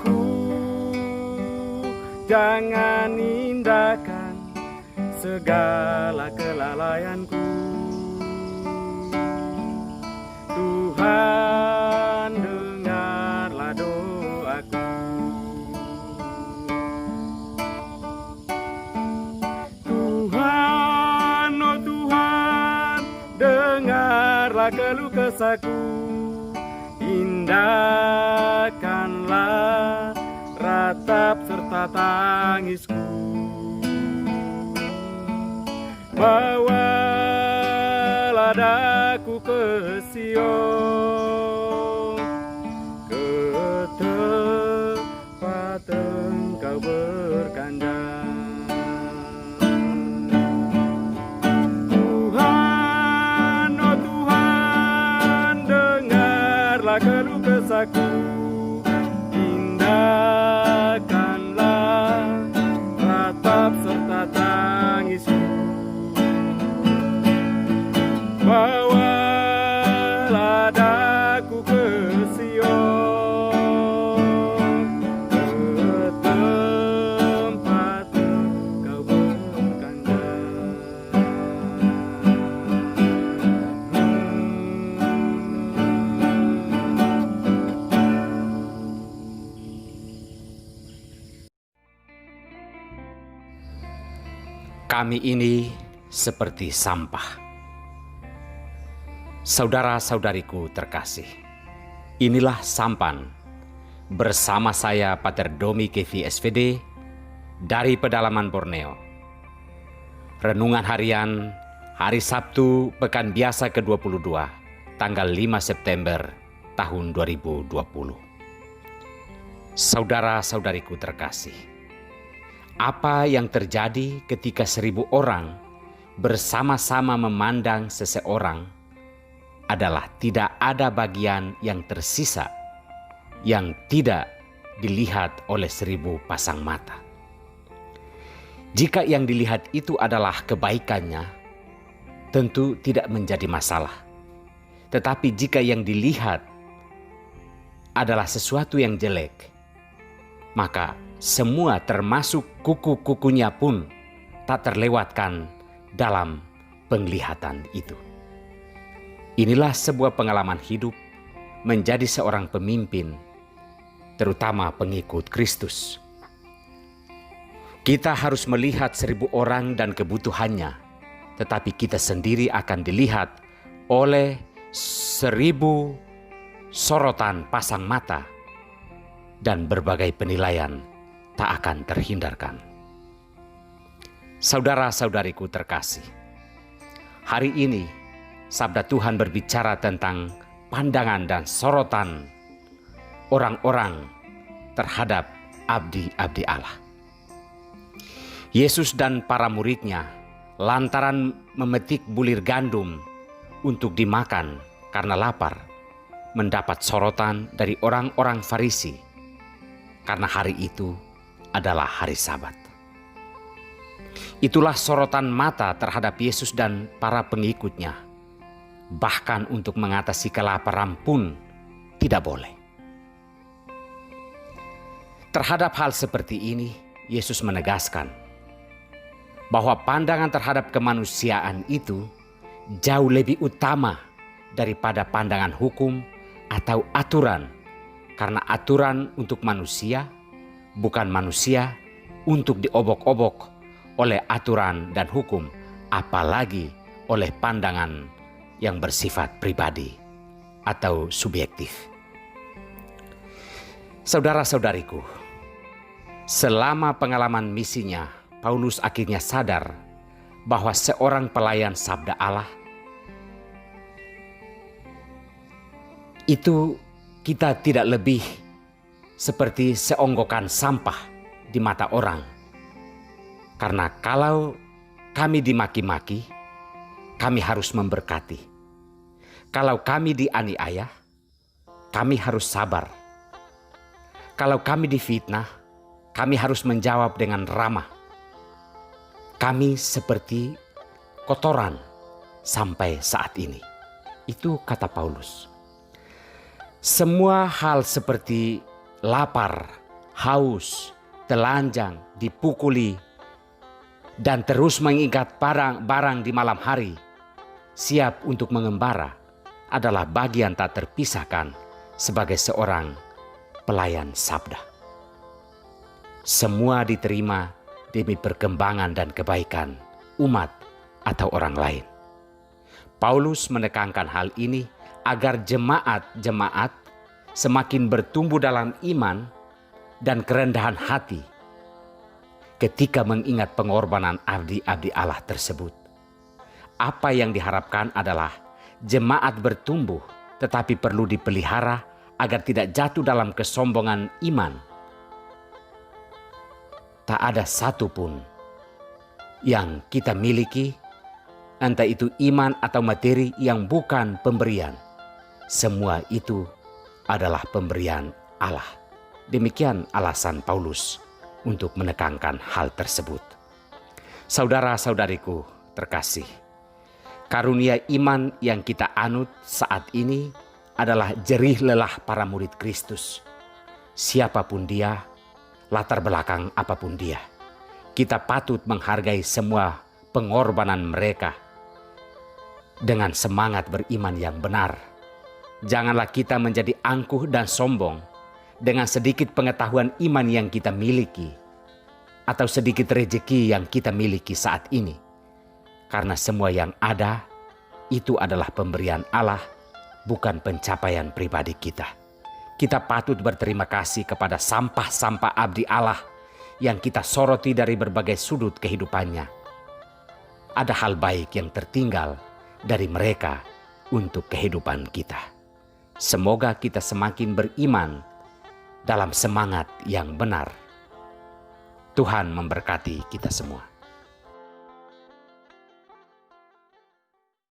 Tuhanku, jangan indahkan segala kelalaianku. Tuhan, dengarlah doaku. Tuhan, oh Tuhan, dengarlah keluh kesahku. Indahkanlah ratap serta tangisku. Bawalah daku ke Sion, ke tempat Engkau berkandang. Tuhan, oh Tuhan, dengarlah keluh kesahku. Indahkanlah ratap serta tangisku. Bawalah daku ke Sion, ke tempat Engkau berkandang. Kami ini seperti sampah. Saudara-saudariku terkasih, inilah sampan bersama saya Pater Domi Kevi SVD dari pedalaman Borneo. Renungan harian hari Sabtu Pekan Biasa ke-22 tanggal 5 September tahun 2020. Saudara-saudariku terkasih, apa yang terjadi ketika 1000 orang bersama-sama memandang seseorang adalah tidak ada bagian yang tersisa yang tidak dilihat oleh 1000 pasang mata. Jika yang dilihat itu adalah kebaikannya, tentu tidak menjadi masalah. Tetapi jika yang dilihat adalah sesuatu yang jelek, maka semua termasuk kuku-kukunya pun tak terlewatkan dalam penglihatan itu. Inilah sebuah pengalaman hidup menjadi seorang pemimpin, terutama pengikut Kristus. Kita harus melihat 1000 orang dan kebutuhannya, tetapi kita sendiri akan dilihat oleh 1000 sorotan pasang mata, dan berbagai penilaian tak akan terhindarkan. Saudara-saudariku terkasih, hari ini Sabda Tuhan berbicara tentang pandangan dan sorotan orang-orang terhadap abdi-abdi Allah. Yesus dan para muridnya lantaran memetik bulir gandum untuk dimakan karena lapar, mendapat sorotan dari orang-orang Farisi karena hari itu adalah hari Sabat. Itulah sorotan mata terhadap Yesus dan para pengikutnya. Bahkan untuk mengatasi kelaparan pun tidak boleh. Terhadap hal seperti ini, Yesus menegaskan bahwa pandangan terhadap kemanusiaan itu jauh lebih utama daripada pandangan hukum atau aturan, karena aturan untuk manusia, bukan manusia untuk diobok-obok oleh aturan dan hukum, apalagi oleh pandangan yang bersifat pribadi atau subjektif. Saudara-saudariku, selama pengalaman misinya, Paulus akhirnya sadar bahwa seorang pelayan sabda Allah itu kita tidak lebih seperti seonggokan sampah di mata orang. Karena kalau kami dimaki-maki, kami harus memberkati. Kalau kami dianiaya, kami harus sabar. Kalau kami difitnah, kami harus menjawab dengan ramah. Kami seperti kotoran sampai saat ini. Itu kata Paulus. Semua hal seperti lapar haus, telanjang, dipukuli, dan terus mengikat barang di malam hari, siap untuk mengembara, adalah bagian tak terpisahkan sebagai seorang pelayan sabda. Semua diterima demi perkembangan dan kebaikan umat atau orang lain. Paulus menekankan hal ini agar jemaat-jemaat semakin bertumbuh dalam iman dan kerendahan hati ketika mengingat pengorbanan abdi-abdi Allah tersebut. Apa yang diharapkan adalah jemaat bertumbuh, tetapi perlu dipelihara agar tidak jatuh dalam kesombongan iman. Tak ada satupun yang kita miliki, entah itu iman atau materi, yang bukan pemberian. Semua itu adalah pemberian Allah. Demikian alasan Paulus untuk menekankan hal tersebut. Saudara-saudariku terkasih, karunia iman yang kita anut saat ini adalah jerih lelah para murid Kristus. Siapapun dia, latar belakang apapun dia, kita patut menghargai semua pengorbanan mereka dengan semangat beriman yang benar. Janganlah kita menjadi angkuh dan sombong dengan sedikit pengetahuan iman yang kita miliki atau sedikit rejeki yang kita miliki saat ini. Karena semua yang ada itu adalah pemberian Allah, bukan pencapaian pribadi kita. Kita patut berterima kasih kepada sampah-sampah abdi Allah yang kita soroti dari berbagai sudut kehidupannya. Ada hal baik yang tertinggal dari mereka untuk kehidupan kita. Semoga kita semakin beriman dalam semangat yang benar. Tuhan memberkati kita semua.